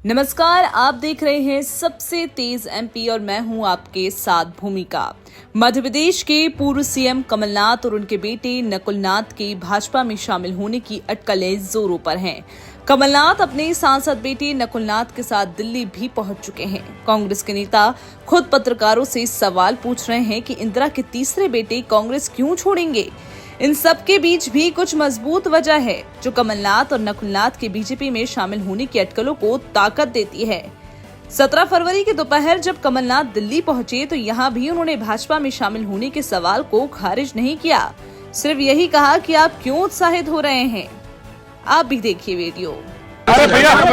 नमस्कार, आप देख रहे हैं सबसे तेज एमपी और मैं हूं आपके साथ भूमिका। मध्य प्रदेश के पूर्व सीएम कमलनाथ और उनके बेटे नकुलनाथ के भाजपा में शामिल होने की अटकलें जोरों पर हैं। कमलनाथ अपने सांसद बेटे नकुलनाथ के साथ दिल्ली भी पहुंच चुके हैं। कांग्रेस के नेता खुद पत्रकारों से सवाल पूछ रहे हैं कि इंदिरा के तीसरे बेटे कांग्रेस क्यों छोड़ेंगे। इन सब के बीच भी कुछ मजबूत वजह है जो कमलनाथ और नकुलनाथ के बीजेपी में शामिल होने की अटकलों को ताकत देती है। 17 फरवरी की दोपहर जब कमलनाथ दिल्ली पहुंचे तो यहां भी उन्होंने भाजपा में शामिल होने के सवाल को खारिज नहीं किया, सिर्फ यही कहा कि आप क्यों उत्साहित हो रहे हैं। आप भी देखिए वीडियो। अरे भैया आप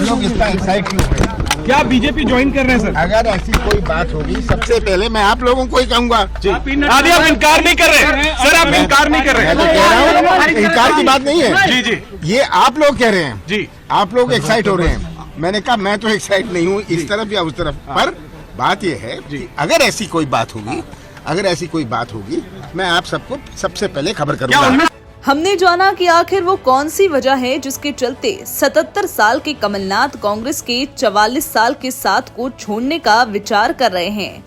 लोग इतना एक्साइट क्यों हैं? क्या बीजेपी ज्वाइन कर रहे हैं सर? अगर ऐसी कोई बात होगी सबसे पहले मैं आप लोगों को ही कहूंगा। आदि आप इनकार नहीं कर रहे सर, आप इनकार नहीं कर रहे। मैं तो कह रहा हूँ इनकार की बात नहीं है जी जी, ये आप लोग कह रहे हैं जी, आप लोग एक्साइट हो रहे हैं। मैंने कहा मैं तो एक्साइट नहीं हूँ इस तरफ या उस तरफ, पर बात ये है कि अगर ऐसी कोई बात होगी मैं आप सबको सबसे पहले खबर करूंगा। हमने जाना कि आखिर वो कौन सी वजह है जिसके चलते 77 साल के कमलनाथ कांग्रेस के 44 साल के साथ को छोड़ने का विचार कर रहे हैं,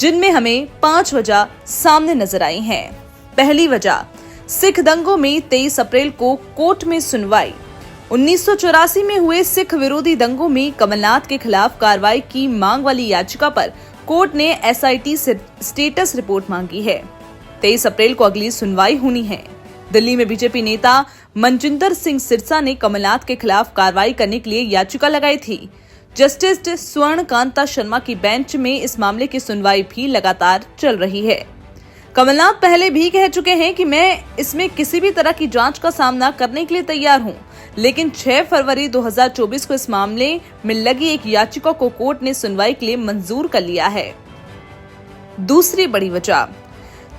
जिनमें हमें 5 वजह सामने नजर आई हैं। पहली वजह, सिख दंगों में 23 अप्रैल को कोर्ट में सुनवाई। 1984 में हुए सिख विरोधी दंगों में कमलनाथ के खिलाफ कार्रवाई की मांग वाली याचिका पर कोर्ट ने एसआईटी से स्टेटस रिपोर्ट मांगी है। 23 अप्रैल को अगली सुनवाई होनी है। दिल्ली में बीजेपी नेता मनजिंदर सिंह सिरसा ने कमलनाथ के खिलाफ कार्रवाई करने के लिए याचिका लगाई थी। जस्टिस स्वर्ण कांता शर्मा की बेंच में इस मामले की सुनवाई भी लगातार चल रही है। कमलनाथ पहले भी कह चुके हैं कि मैं इसमें किसी भी तरह की जांच का सामना करने के लिए तैयार हूं, लेकिन 6 फरवरी 2024 को इस मामले में लगी एक याचिका को कोर्ट ने सुनवाई के लिए मंजूर कर लिया है। दूसरी बड़ी वजह,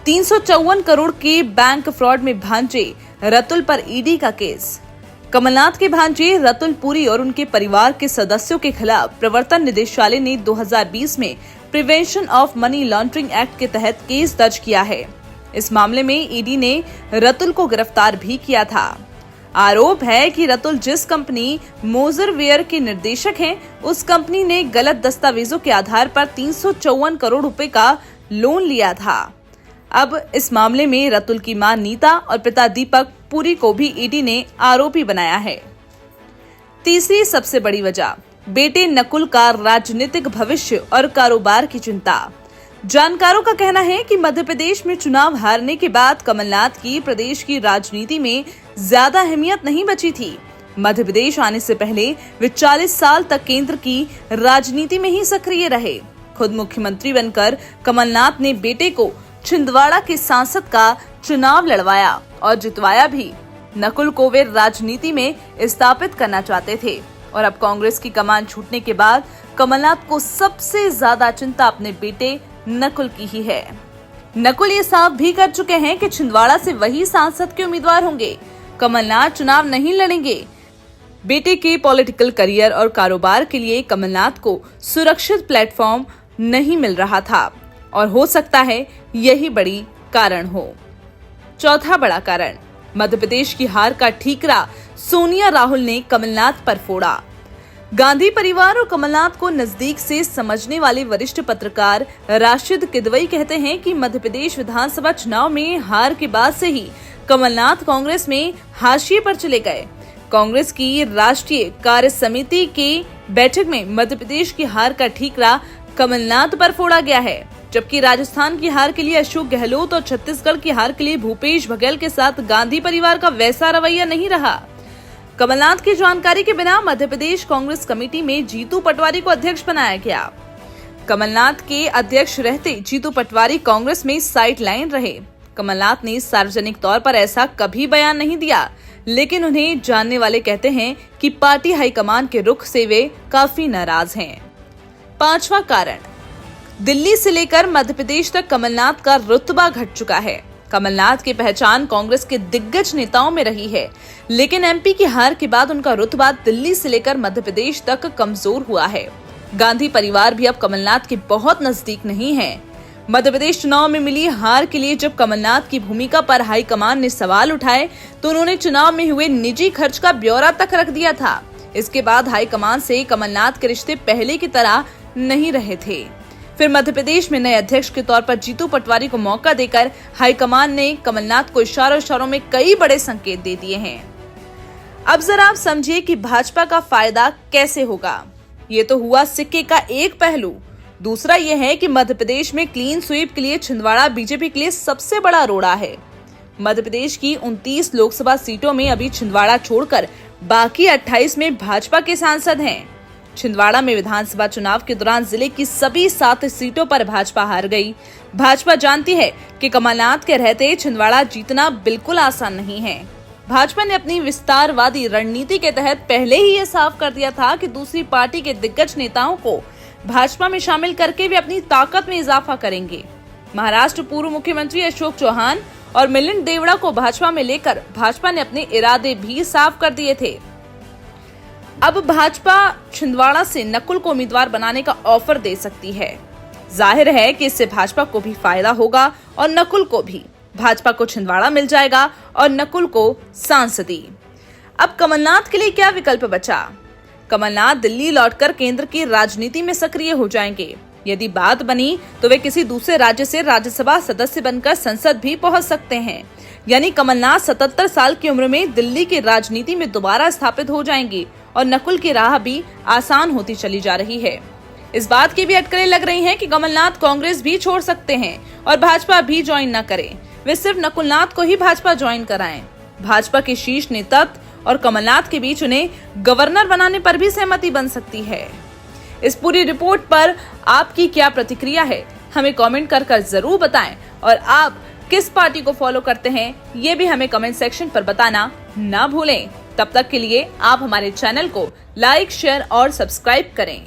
354 करोड़ के बैंक फ्रॉड में भांजे रतुल पर ईडी का केस। कमलनाथ के भांजे रतुल पुरी और उनके परिवार के सदस्यों के खिलाफ प्रवर्तन निदेशालय ने 2020 में prevention of money laundering act के तहत केस दर्ज किया है। इस मामले में ईडी ने रतुल को गिरफ्तार भी किया था। आरोप है कि रतुल जिस कंपनी मोजरवेयर के निर्देशक हैं, उस कंपनी ने गलत दस्तावेजों के आधार पर 354 करोड़ रुपए का लोन लिया था। अब इस मामले में रतुल की मां नीता और पिता दीपक पुरी को भी ईडी ने आरोपी बनाया है। तीसरी सबसे बड़ी वजह, बेटे नकुल का राजनीतिक भविष्य और कारोबार की चिंता। जानकारों का कहना है कि मध्य प्रदेश में चुनाव हारने के बाद कमलनाथ की प्रदेश की राजनीति में ज्यादा अहमियत नहीं बची थी। मध्य प्रदेश आने से पहले वे 40 साल तक केंद्र की राजनीति में ही सक्रिय रहे। खुद मुख्यमंत्री बनकर कमलनाथ ने बेटे को छिंदवाड़ा के सांसद का चुनाव लड़वाया और जितवाया भी। नकुल को वे राजनीति में स्थापित करना चाहते थे और अब कांग्रेस की कमान छूटने के बाद कमलनाथ को सबसे ज्यादा चिंता अपने बेटे नकुल की ही है। नकुल ये साफ भी कर चुके हैं कि छिंदवाड़ा से वही सांसद के उम्मीदवार होंगे, कमलनाथ चुनाव नहीं लड़ेंगे। बेटे के पॉलिटिकल करियर और कारोबार के लिए कमलनाथ को सुरक्षित प्लेटफॉर्म नहीं मिल रहा था और हो सकता है यही बड़ी कारण हो। चौथा बड़ा कारण, मध्य प्रदेश की हार का ठीकरा सोनिया राहुल ने कमलनाथ पर फोड़ा। गांधी परिवार और कमलनाथ को नजदीक से समझने वाले वरिष्ठ पत्रकार राशिद किदवई कहते हैं कि मध्य प्रदेश विधानसभा चुनाव में हार के बाद से ही कमलनाथ कांग्रेस में हाशिए पर चले गए। कांग्रेस की राष्ट्रीय कार्य समिति के बैठक में मध्य प्रदेश की हार का ठीकरा कमलनाथ पर फोड़ा गया है, जबकि राजस्थान की हार के लिए अशोक गहलोत और छत्तीसगढ़ की हार के लिए भूपेश बघेल के साथ गांधी परिवार का वैसा रवैया नहीं रहा। कमलनाथ की जानकारी के बिना मध्य प्रदेश कांग्रेस कमेटी में जीतू पटवारी को अध्यक्ष बनाया गया। कमलनाथ के अध्यक्ष रहते जीतू पटवारी कांग्रेस में साइड लाइन रहे। कमलनाथ ने सार्वजनिक तौर पर ऐसा कभी बयान नहीं दिया, लेकिन उन्हें जानने वाले कहते हैं कि पार्टी हाईकमान के रुख से वे काफी नाराज हैं। पांचवा कारण, दिल्ली से लेकर मध्य प्रदेश तक कमलनाथ का रुतबा घट चुका है। कमलनाथ की पहचान कांग्रेस के दिग्गज नेताओं में रही है, लेकिन एमपी की हार के बाद उनका रुतबा दिल्ली से लेकर मध्य प्रदेश तक कमजोर हुआ है। गांधी परिवार भी अब कमलनाथ के बहुत नजदीक नहीं है। मध्य प्रदेश चुनाव में मिली हार के लिए जब कमलनाथ की भूमिका पर हाईकमान ने सवाल उठाए तो उन्होंने चुनाव में हुए निजी खर्च का ब्यौरा तक रख दिया था। इसके बाद हाईकमान से कमलनाथ के रिश्ते पहले की तरह नहीं रहे थे। फिर मध्य प्रदेश में नए अध्यक्ष के तौर पर जीतू पटवारी को मौका देकर हाईकमान ने कमलनाथ को इशारों में कई बड़े संकेत दे दिए हैं। अब जरा आप समझिए कि भाजपा का फायदा कैसे होगा। ये तो हुआ सिक्के का एक पहलू। दूसरा ये है कि मध्य प्रदेश में क्लीन स्वीप के लिए छिंदवाड़ा बीजेपी के लिए सबसे बड़ा रोड़ा है। मध्य प्रदेश की 29 लोकसभा सीटों में अभी छिंदवाड़ा छोड़कर बाकी 28 में भाजपा के सांसद हैं। छिंदवाड़ा में विधानसभा चुनाव के दौरान जिले की सभी 7 सीटों पर भाजपा हार गई। भाजपा जानती है कि कमलनाथ के रहते छिंदवाड़ा जीतना बिल्कुल आसान नहीं है। भाजपा ने अपनी विस्तारवादी रणनीति के तहत पहले ही ये साफ कर दिया था कि दूसरी पार्टी के दिग्गज नेताओं को भाजपा में शामिल करके वे अपनी ताकत में इजाफा करेंगे। महाराष्ट्र पूर्व मुख्यमंत्री अशोक चौहान और मिलिंद देवड़ा को भाजपा में लेकर भाजपा ने अपने इरादे भी साफ कर दिए थे। अब भाजपा छिंदवाड़ा से नकुल को उम्मीदवार बनाने का ऑफर दे सकती है। जाहिर है कि इससे भाजपा को भी फायदा होगा और नकुल को भी। भाजपा को छिंदवाड़ा मिल जाएगा और नकुल को सांसदी। अब कमलनाथ के लिए क्या विकल्प बचा? कमलनाथ दिल्ली लौटकर केंद्र की राजनीति में सक्रिय हो जाएंगे। यदि बात बनी तो वे किसी दूसरे राज्य से राज्यसभा सदस्य बनकर संसद भी पहुंच सकते हैं। यानी कमलनाथ 77 साल की उम्र में दिल्ली की राजनीति में दोबारा स्थापित हो जाएंगे और नकुल की राह भी आसान होती चली जा रही है। इस बात की भी अटकलें लग रही हैं कि कमलनाथ कांग्रेस भी छोड़ सकते हैं और भाजपा भी ज्वाइन न करें। वे सिर्फ नकुलनाथ को ही भाजपा ज्वाइन कराएं। भाजपा के शीर्ष नेतृत्व और कमलनाथ के बीच उन्हें गवर्नर बनाने पर भी सहमति बन सकती है। इस पूरी रिपोर्ट पर आपकी क्या प्रतिक्रिया है, हमें कमेंट कर जरूर बताएं। और आप किस पार्टी को फॉलो करते हैं ये भी हमें कमेंट सेक्शन पर बताना ना भूलें। तब तक के लिए आप हमारे चैनल को लाइक, शेयर और सब्सक्राइब करें।